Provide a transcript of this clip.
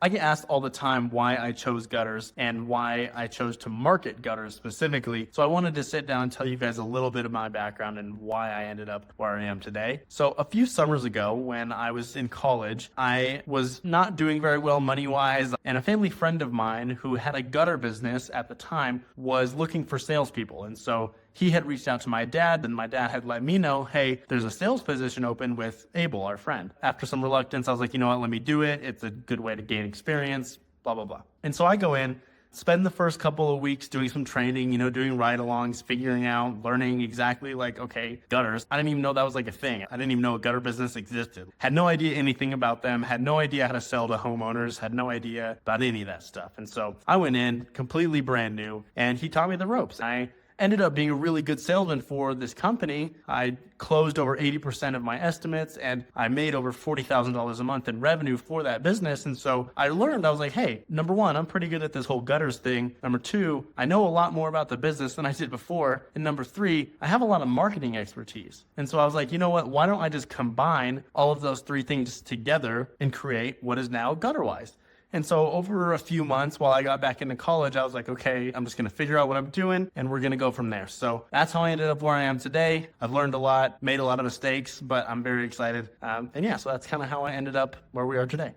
I get asked all the time why I chose gutters and why I chose to market gutters specifically. So I wanted to sit down and tell you guys a little bit of my background and why I ended up where I am today. So a few summers ago when I was in college, I was not doing very well money-wise, and a family friend of mine who had a gutter business at the time was looking for salespeople. And so he had reached out to my dad, and my dad had let me know, hey, there's a sales position open with Abel, our friend. After some reluctance, I was like, you know what, let me do it. It's a good way to gain experience, blah, blah, blah. And so I go in, spend the first couple of weeks doing some training, doing ride-alongs, figuring out, learning exactly okay, gutters. I didn't even know that was like a thing. I didn't even know a gutter business existed. Had no idea anything about them, had no idea how to sell to homeowners, had no idea about any of that stuff. And so I went in completely brand new, and he taught me the ropes. I ended up being a really good salesman for this company. I closed over 80% of my estimates, and I made over $40,000 a month in revenue for that business. And so I learned, I was like, hey, number one, I'm pretty good at this whole gutters thing. Number two, I know a lot more about the business than I did before. And number three, I have a lot of marketing expertise. And so I was like, you know what, why don't I just combine all of those three things together and create what is now GutterWise? And so over a few months while I got back into college, I was like, okay, I'm just going to figure out what I'm doing and we're going to go from there. So that's how I ended up where I am today. I've learned a lot, made a lot of mistakes, but I'm very excited. So that's kind of how I ended up where we are today.